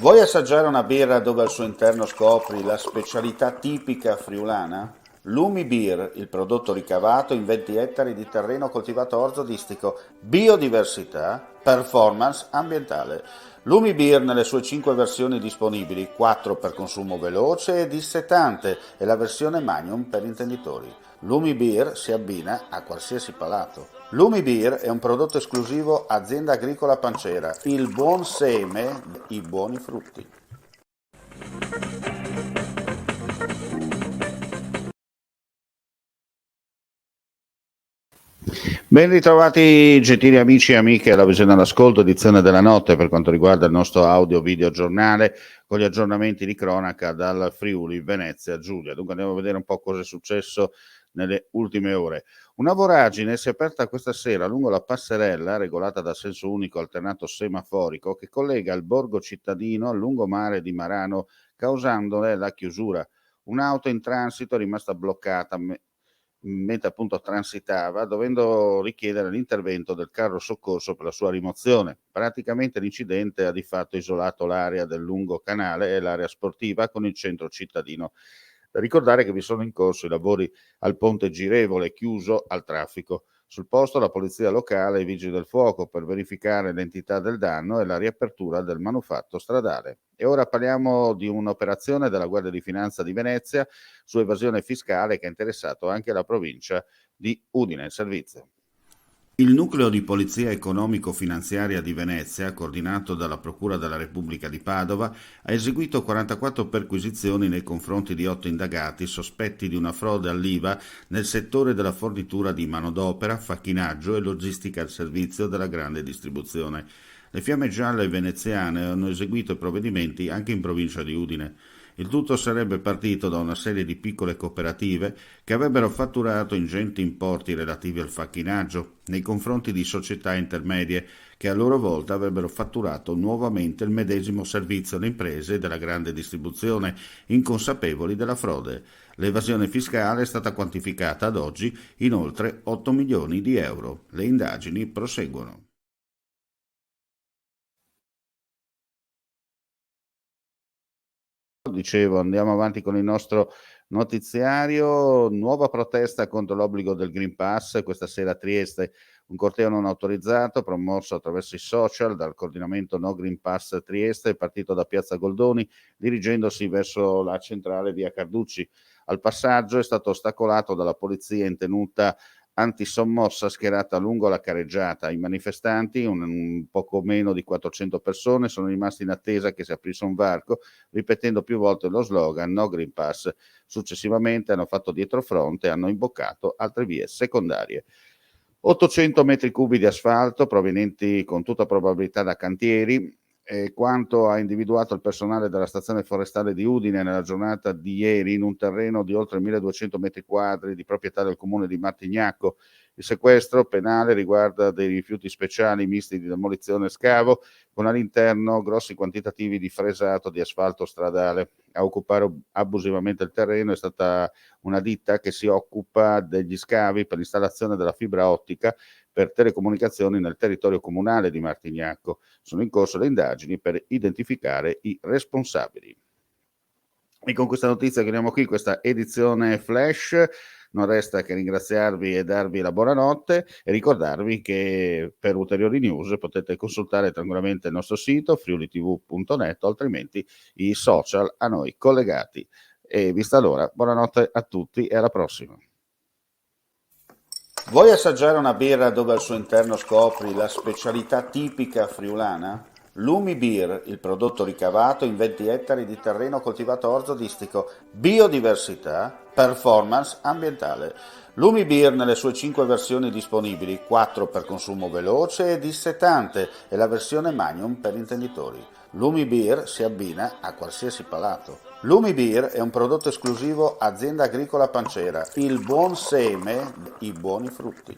Vuoi assaggiare una birra dove al suo interno scopri la specialità tipica friulana? Lumi Beer, il prodotto ricavato in 20 ettari di terreno coltivato orzodistico, biodiversità, performance ambientale. Lumi Beer nelle sue 5 versioni disponibili, 4 per consumo veloce e dissetante e la versione Magnum per intenditori. Lumi Beer si abbina a qualsiasi palato. Lumi Beer è un prodotto esclusivo Azienda Agricola Pancera, il buon seme, i buoni frutti. Ben ritrovati gentili amici e amiche alla visione all'ascolto, edizione della notte per quanto riguarda il nostro audio-video giornale con gli aggiornamenti di cronaca dal Friuli, Venezia, Giulia. Dunque andiamo a vedere un po' cosa è successo nelle ultime ore. Una voragine si è aperta questa sera lungo la passerella regolata da senso unico alternato semaforico che collega il borgo cittadino al lungomare di Marano causandone la chiusura. Un'auto in transito è rimasta bloccata mentre appunto transitava, dovendo richiedere l'intervento del carro soccorso per la sua rimozione. Praticamente l'incidente ha di fatto isolato l'area del lungo canale e l'area sportiva con il centro cittadino. Da ricordare che vi sono in corso i lavori al ponte girevole chiuso al traffico. Sul posto la polizia locale e i vigili del fuoco per verificare l'entità del danno e la riapertura del manufatto stradale. E ora parliamo di un'operazione della Guardia di Finanza di Venezia su evasione fiscale che ha interessato anche la provincia di Udine. Servizio. Il nucleo di polizia economico-finanziaria di Venezia, coordinato dalla Procura della Repubblica di Padova, ha eseguito 44 perquisizioni nei confronti di 8 indagati sospetti di una frode all'IVA nel settore della fornitura di manodopera, facchinaggio e logistica al servizio della grande distribuzione. Le Fiamme Gialle veneziane hanno eseguito i provvedimenti anche in provincia di Udine. Il tutto sarebbe partito da una serie di piccole cooperative che avrebbero fatturato ingenti importi relativi al facchinaggio nei confronti di società intermedie che a loro volta avrebbero fatturato nuovamente il medesimo servizio alle imprese della grande distribuzione, inconsapevoli della frode. L'evasione fiscale è stata quantificata ad oggi in oltre 8 milioni di euro. Le indagini proseguono. Dicevo, andiamo avanti con il nostro notiziario. Nuova protesta contro l'obbligo del Green Pass. Questa sera a Trieste un corteo non autorizzato promosso attraverso i social dal coordinamento No Green Pass Trieste, partito da Piazza Goldoni, dirigendosi verso la centrale via Carducci. Al passaggio è stato ostacolato dalla polizia in tenuta antisommossa schierata lungo la carreggiata. I manifestanti, un poco meno di 400 persone, sono rimasti in attesa che si aprisse un varco, ripetendo più volte lo slogan No Green Pass. Successivamente hanno fatto dietrofront e hanno imboccato altre vie secondarie. 800 metri cubi di asfalto provenienti con tutta probabilità da cantieri. Quanto ha individuato il personale della stazione forestale di Udine nella giornata di ieri in un terreno di oltre 1200 metri quadri di proprietà del comune di Martignacco. Il sequestro penale riguarda dei rifiuti speciali misti di demolizione e scavo, con all'interno grossi quantitativi di fresato di asfalto stradale. A occupare abusivamente il terreno è stata una ditta che si occupa degli scavi per l'installazione della fibra ottica per telecomunicazioni nel territorio comunale di Martignacco. Sono in corso le indagini per identificare i responsabili. E con questa notizia chiudiamo qui questa edizione flash. Non resta che ringraziarvi e darvi la buonanotte e ricordarvi che per ulteriori news potete consultare tranquillamente il nostro sito friulitv.net o altrimenti i social a noi collegati. E vista l'ora, buonanotte a tutti e alla prossima. Vuoi assaggiare una birra dove al suo interno scopri la specialità tipica friulana? Lumi Beer, il prodotto ricavato in 20 ettari di terreno coltivato orzodistico, biodiversità, performance ambientale. Lumi Beer nelle sue 5 versioni disponibili, 4 per consumo veloce e dissetante e la versione Magnum per intenditori. Lumi Beer si abbina a qualsiasi palato. Lumi Beer è un prodotto esclusivo Azienda Agricola Pancera, il buon seme, i buoni frutti.